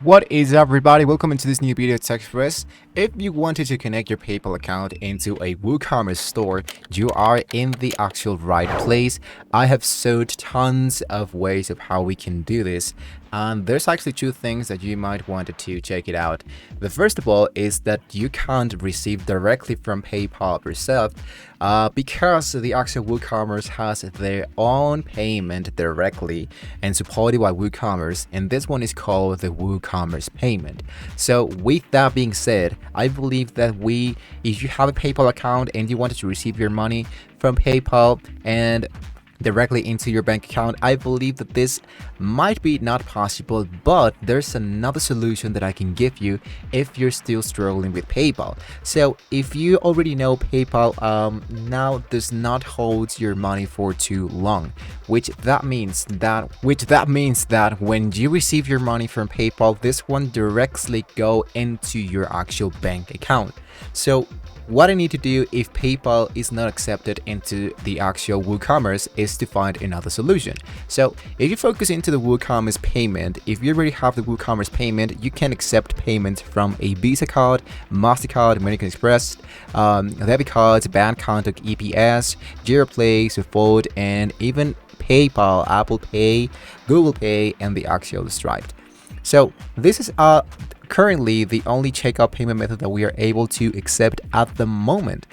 What is up, everybody? Welcome into this new video Tech Express. If you wanted to connect your PayPal account into a WooCommerce store, you are in the actual right place. I have showed tons of ways of how we can do this, and there's actually two things that you might want to check it out. The first of all is that you can't receive directly from PayPal yourself because the actual WooCommerce has their own payment directly and supported by WooCommerce, and this one is called the WooCommerce payment. So with that being said, I believe that if you have a PayPal account and you wanted to receive your money from PayPal and directly into your bank account, I believe that this might be not possible, but there's another solution that I can give you if you're still struggling with PayPal. So if you already know, PayPal now does not hold your money for too long, which that means that when you receive your money from PayPal, this one directly go into your actual bank account. So what I need to do if PayPal is not accepted into the actual WooCommerce is to find another solution. So if you focus into the WooCommerce payment, if you already have the WooCommerce payment, you can accept payments from a Visa card, MasterCard, American Express, debit cards, bank contact, EPS, Giroplay, Support, and even PayPal, Apple Pay, Google Pay, and the actual Stripe. So this is currently the only checkout payment method that we are able to accept at the moment.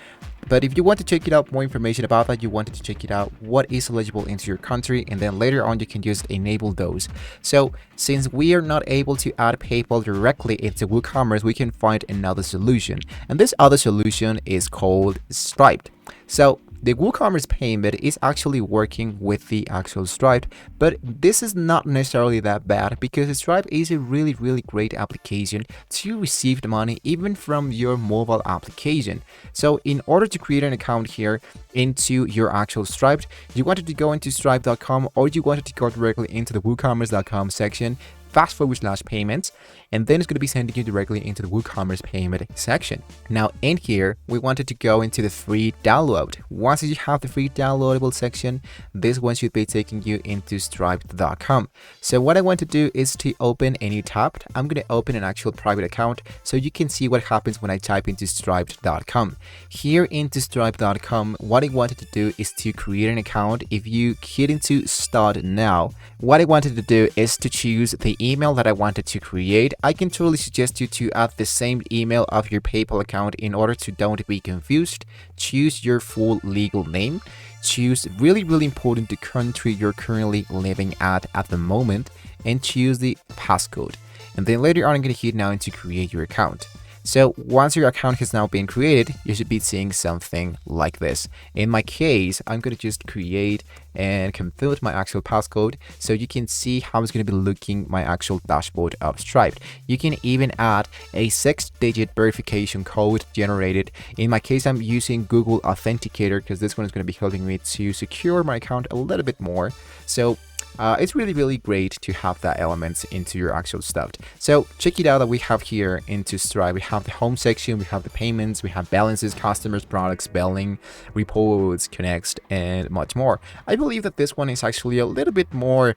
But if you want to check it out, more information about that, you wanted to check it out what is eligible into your country, and then later on you can just enable those. So since we are not able to add PayPal directly into WooCommerce, we can find another solution, and this other solution is called Stripe. So the WooCommerce payment is actually working with the actual Stripe, but this is not necessarily that bad because Stripe is a really great application to receive the money even from your mobile application. So in order to create an account here into your actual Stripe, you wanted to go into stripe.com, or you wanted to go directly into the woocommerce.com section, /payments, and then it's going to be sending you directly into the WooCommerce payment section. Now in here, we wanted to go into the free download. Once you have the free downloadable section, this one should be taking you into stripe.com. So what I want to do is to open a new tab. I'm going to open an actual private account so you can see what happens when I type into stripe.com. Here into stripe.com, what I wanted to do is to create an account. If you hit into start now, what I wanted to do is to choose the email that I wanted to create. I can totally suggest you to add the same email of your PayPal account in order to don't be confused. Choose your full legal name. Choose really important the country you're currently living at the moment, and choose the passcode. And then later on, I'm going to hit now into create your account. So once your account has now been created, you should be seeing something like this. In my case, I'm going to just create and confirm my actual passcode so you can see how it's going to be looking my actual dashboard of Stripe. You can even add a 6-digit verification code generated. In my case, I'm using Google Authenticator because this one is going to be helping me to secure my account a little bit more. So it's really great to have that elements into your actual stuff. So check it out that we have here into Stripe. We have the home section, we have the payments, we have balances, customers, products, billing, reports, connects, and much more. I believe that this one is actually a little bit more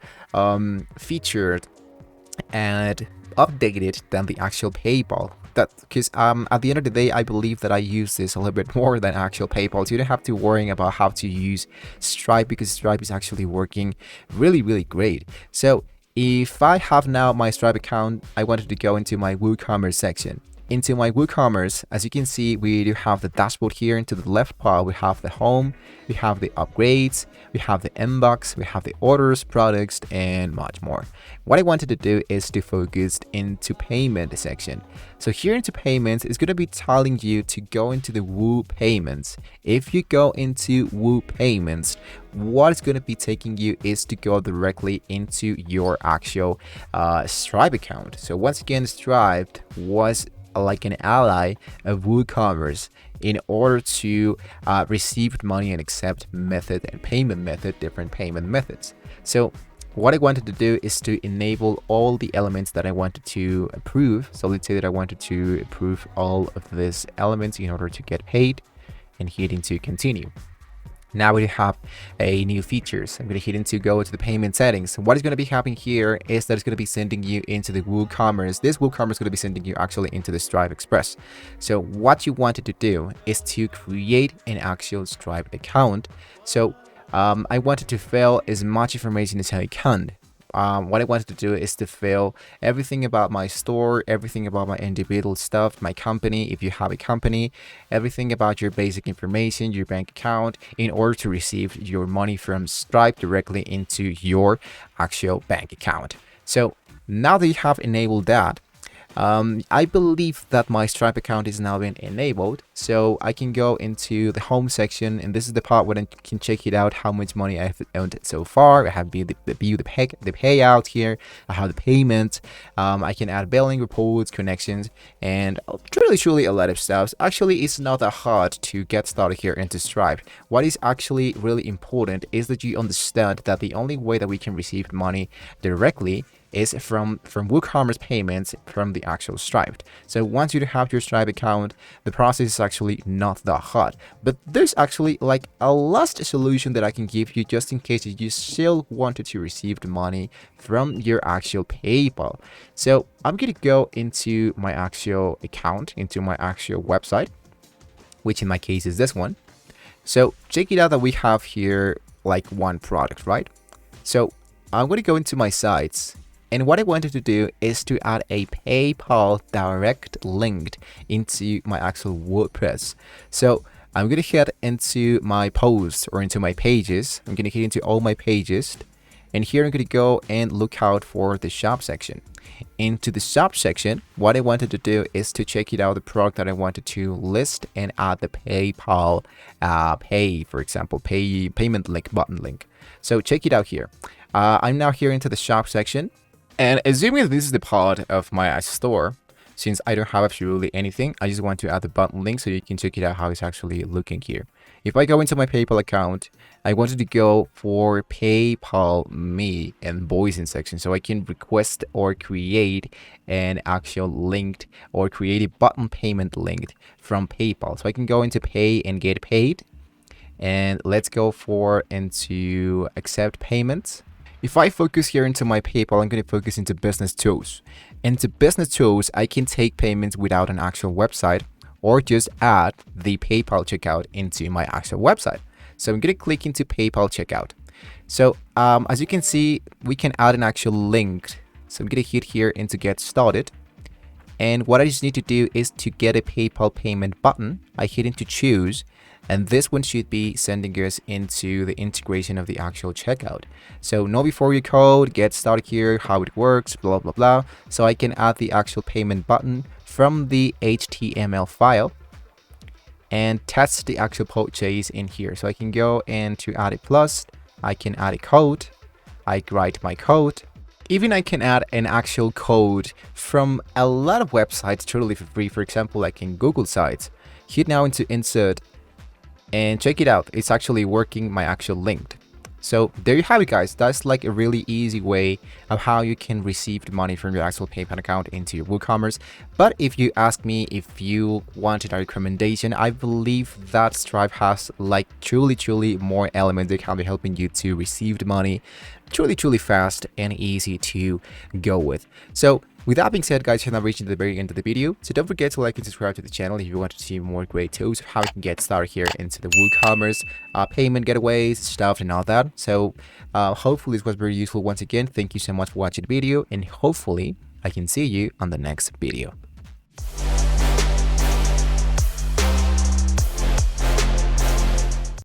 featured and updated than the actual PayPal. Because at the end of the day, I believe that I use this a little bit more than actual PayPal. So you don't have to worry about how to use Stripe because Stripe is actually working really great. So if I have now my Stripe account, I wanted to go into my WooCommerce section. Into my WooCommerce, as you can see, we do have the dashboard here. Into the left part, we have the home, we have the upgrades, we have the inbox, we have the orders, products, and much more. What I wanted to do is to focus into payment section. So here into payments, it's going to be telling you to go into the Woo payments. If you go into Woo payments, what it's going to be taking you is to go directly into your actual Stripe account. So once again, Stripe was like an ally of WooCommerce in order to receive money and accept method and payment method, different payment methods. So what I wanted to do is to enable all the elements that I wanted to approve. So let's say that I wanted to approve all of these elements in order to get paid, and hit into continue. Now we have a new features. I'm going to hit into go to the payment settings. What is going to be happening here is that it's going to be sending you into the WooCommerce. This WooCommerce is going to be sending you actually into the Stripe Express. So what you wanted to do is to create an actual Stripe account. So I wanted to fill as much information as I can. What I wanted to do is to fill everything about my store, everything about my individual stuff, my company, if you have a company, everything about your basic information, your bank account, in order to receive your money from Stripe directly into your actual bank account. So now that you have enabled that, I believe that my Stripe account is now been enabled, so I can go into the home section, and this is the part where I can check it out how much money I have earned so far. I have view the payout here. I have the payment. I can add billing reports, connections, and truly a lot of stuff. Actually, it's not that hard to get started here into Stripe. What is actually really important is that you understand that the only way that we can receive money directly is from WooCommerce payments from the actual Stripe. So once you have your Stripe account, the process is actually not that hard. But there's actually like a last solution that I can give you just in case you still wanted to receive the money from your actual PayPal. So I'm gonna go into my actual account, into my actual website, which in my case is this one. So check it out that we have here like one product, right? So I'm going to go into my sites, and what I wanted to do is to add a PayPal direct link into my actual WordPress. So I'm going to head into my posts or into my pages. I'm going to hit into all my pages, and here I'm going to go and look out for the shop section. Into the shop section, what I wanted to do is to check it out the product that I wanted to list and add the PayPal pay, for example, payment link button link. So check it out here. I'm now here into the shop section, and assuming this is the part of my store, since I don't have absolutely anything, I just want to add the button link so you can check it out how it's actually looking here. If I go into my PayPal account, I wanted to go for PayPal me and invoicing section, so I can request or create an actual linked or create a button payment linked from PayPal. So I can go into pay and get paid, and let's go for into accept payments. If I focus here into my PayPal, I'm going to focus into business tools. Into business tools, I can take payments without an actual website, or just add the PayPal checkout into my actual website. So I'm going to click into PayPal checkout. So as you can see, we can add an actual link. So I'm going to hit here into get started. And what I just need to do is to get a PayPal payment button. I hit into choose, and this one should be sending us into the integration of the actual checkout. So know before you code, get started here, how it works, blah, blah, blah. So I can add the actual payment button from the HTML file and test the actual purchase in here. So I can go and to add a plus, I can add a code, I write my code. Even I can add an actual code from a lot of websites totally for free. For example, like in Google sites. Hit now into insert and check it out. It's actually working my actual link. So there you have it, guys. That's like a really easy way of how you can receive the money from your actual PayPal account into your WooCommerce. But if you ask me if you wanted a recommendation, I believe that Stripe has like truly more elements that can be helping you to receive the money truly fast and easy to go with. So with that being said, guys, you're now reaching the very end of the video. So don't forget to like and subscribe to the channel if you want to see more great tools of how you can get started here into the WooCommerce payment getaways, stuff and all that. So hopefully this was very useful. Once again, thank you so much for watching the video, and hopefully I can see you on the next video.